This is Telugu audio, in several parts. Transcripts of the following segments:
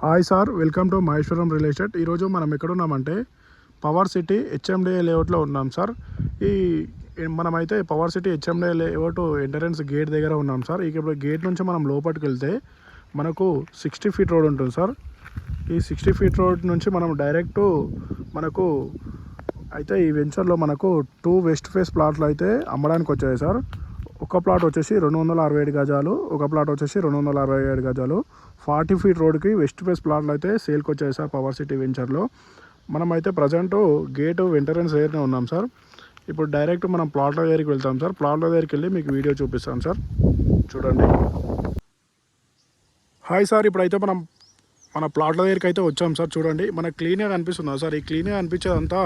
Hi sir, welcome to Maheshwaram real estate. ఈరోజు మనం ఎక్కడున్నామంటే పవర్ సిటీ హెచ్ఎండిఏ లేఅవుట్లో ఉన్నాం సార్. మనమైతే power city HMDA layout entrance gate దగ్గర ఉన్నాం సార్. ఇప్పుడు గేట్ నుంచి మనం లోపలికి వెళ్తే మనకు 60 ఫీట్ రోడ్ ఉంటుంది సార్. ఈ 60 ఫీట్ రోడ్ నుంచి మనం డైరెక్ట్ మనకు అయితే ఈ వెంచర్లో మనకు 2 వెస్ట్ ఫేస్ ప్లాట్లు అయితే అమ్మడానికి వచ్చాయి సార్. ఒక ప్లాట్ వచ్చేసి 267 గజాలు, ఒక ప్లాట్ వచ్చేసి 267 గజాలు. 40 ఫీట్ రోడ్కి వెస్ట్ ఫేస్ ప్లాట్లు అయితే సేల్కి వచ్చాయి సార్ పవర్ సిటీ వెంచర్లో. మనమైతే ప్రజెంట్ గేటు ఎంట్రన్స్ దగ్గరనే ఉన్నాం సార్. ఇప్పుడు డైరెక్ట్ మనం ప్లాట్ల దగ్గరికి వెళ్తాం సార్. ప్లాట్ల దగ్గరికి వెళ్ళి మీకు వీడియో చూపిస్తాను సార్, చూడండి. హాయ్ సార్, ఇప్పుడైతే మన ప్లాట్ల దగ్గరికి అయితే వచ్చాం సార్. చూడండి, మనకు క్లీన్గా కనిపిస్తుందా సార్? ఈ క్లీన్గా కనిపించేదంతా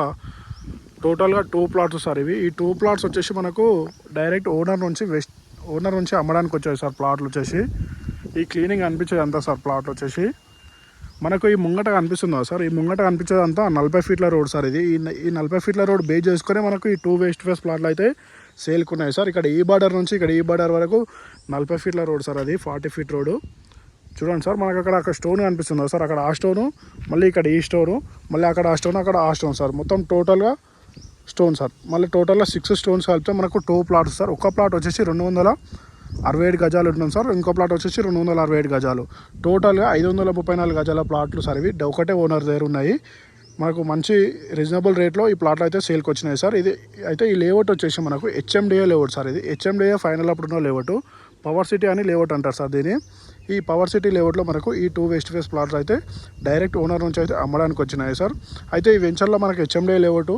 టోటల్గా 2 ప్లాట్స్ సార్. ఈ 2 ప్లాట్స్ వచ్చేసి మనకు డైరెక్ట్ ఓనర్ నుంచి అమ్మడానికి వచ్చాయి సార్ ప్లాట్లు వచ్చేసి. ఈ క్లీనింగ్ అనిపించేది అంతా సార్. ప్లాట్ వచ్చేసి మనకు ఈ ముంగట కనిపిస్తుందా సార్? ఈ ముంగట కనిపించేదంతా 40 ఫీట్ల రోడ్ సార్. ఈ 40 ఫీట్ల రోడ్ బేస్ చేసుకుని మనకు ఈ 2 వెస్ట్ ఫేస్ ప్లాట్లు అయితే సేల్కున్నాయి సార్. ఇక్కడ ఈ బార్డర్ నుంచి ఇక్కడ ఈ బార్డర్ వరకు 40 ఫీట్ల రోడ్ సార్. అది 40 ఫీట్ రోడ్. చూడండి సార్, మనకు అక్కడ స్టోన్ కనిపిస్తుందా సార్? అక్కడ ఆ స్టోను, మళ్ళీ ఇక్కడ ఈ స్టోను, మళ్ళీ అక్కడ ఆ స్టోన్, అక్కడ ఆ స్టోన్ సార్. మొత్తం టోటల్గా స్టోన్ సార్. మళ్ళీ టోటల్గా 6 స్టోన్స్ కలిపితే మనకు 2 ప్లాట్స్ సార్. ఒక ప్లాట్ వచ్చేసి 267 గజాలు ఉంటుంది సార్. ఇంకో ప్లాట్ వచ్చేసి 267 గజాలు. టోటల్గా 534 గజాల ప్లాట్లు సార్. ఇవి ఒకటే ఓనర్ దగ్గర ఉన్నాయి. మనకు మంచి రీజనబుల్ రేట్లో ఈ ప్లాట్లు అయితే సేల్కి వచ్చినాయి సార్. ఇది అయితే ఈ లేఅవుట్ వచ్చేసి మనకు హెచ్ఎండిఏ లేఅవుట్ సార్. ఇది హెచ్ఎండిఏ ఫైనల్ అప్పుడున్న లేఅవుట్. పవర్ సిటీ అని లేఅవుట్ అంటారు సార్ దీన్ని. ఈ పవర్ సిటీ లేఅవుట్లో మనకు ఈ 2 వెస్ట్ ఫేస్ ప్లాట్స్ అయితే డైరెక్ట్ ఓనర్ నుంచి అయితే అమ్మడానికి వచ్చినాయి సార్. అయితే ఈ వెంచర్లో మనకు హెచ్ఎండిఏ లేఅవుట్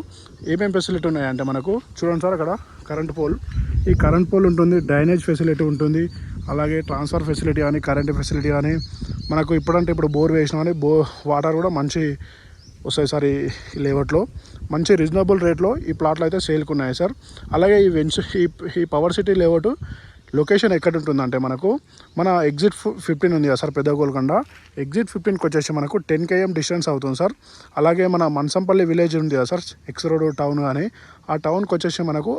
ఏమేమి ఫెసిలిటీ ఉన్నాయంటే మనకు చూడండి సార్. అక్కడ కరెంట్ పోల్, ఈ కరెంట్ పోల్ ఉంటుంది, డ్రైనేజ్ ఫెసిలిటీ ఉంటుంది, అలాగే ట్రాన్స్ఫర్ ఫెసిలిటీ కానీ కరెంట్ ఫెసిలిటీ కానీ మనకు ఇప్పుడు బోర్ వేసినా కానీ వాటర్ కూడా మంచి వస్తాయి సార్. ఈ లేఅవుట్లో మంచి రీజనబుల్ రేట్లో ఈ ప్లాట్లు అయితే సేల్కి ఉన్నాయి సార్. అలాగే ఈ పవర్ సిటీ లేఅవుట్ లొకేషన్ ఎక్కడ ఉంటుందంటే మనకు మన ఎగ్జిట్ 15 ఉంది కదా సార్, పెద్ద గోల్కొండ. ఎగ్జిట్ 15కి వచ్చేసి మనకు 10 km డిస్టెన్స్ అవుతుంది సార్. అలాగే మన మనసంపల్లి విలేజ్ ఉంది కదా సార్, ఎక్స్ రోడ్ టౌన్ కానీ, ఆ టౌన్కి వచ్చేసి మనకు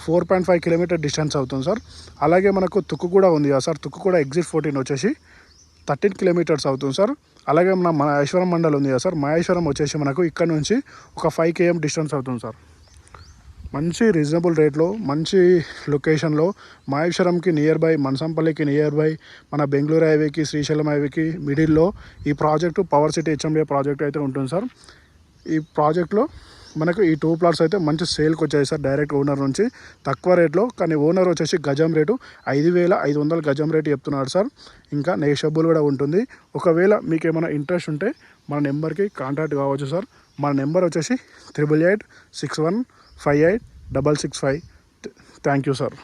4.5 కిలోమీటర్ డిస్టెన్స్ అవుతుంది సార్. అలాగే మనకు తుక్కు కూడా ఉంది కదా సార్. తుక్కు కూడా ఎగ్జిట్ 14 వచ్చేసి 13 కిలోమీటర్స్ అవుతుంది సార్. అలాగే మన మహేశ్వరం మండలం ఉంది కదా సార్. మహేశ్వరం వచ్చేసి మనకు ఇక్కడ నుంచి ఒక 5 km డిస్టెన్స్ అవుతుంది సార్. మంచి రీజనబుల్ రేట్లో మంచి లొకేషన్లో మహేశ్వరంకి నియర్ బై, మనసంపల్లికి నియర్ బై, మన బెంగళూరు హైవేకి శ్రీశైలం హైవేకి మిడిల్లో ఈ project power city HMDA project అయితే ఉంటుంది సార్. ఈ ప్రాజెక్ట్లో మనకు ఈ 2 ప్లాట్స్ అయితే మంచి సేల్కి వచ్చాయి సార్ డైరెక్ట్ ఓనర్ నుంచి తక్కువ రేట్లో. కానీ ఓనర్ వచ్చేసి గజం రేటు 5,500 గజం రేటు చెప్తున్నాడు సార్. ఇంకా నెగోషియబుల్ కూడా ఉంటుంది. ఒకవేళ మీకు ఏమైనా ఇంట్రెస్ట్ ఉంటే మన నెంబర్కి కాంటాక్ట్ కావచ్చు సార్. మన నెంబర్ వచ్చేసి 8886158665. Thank you sir.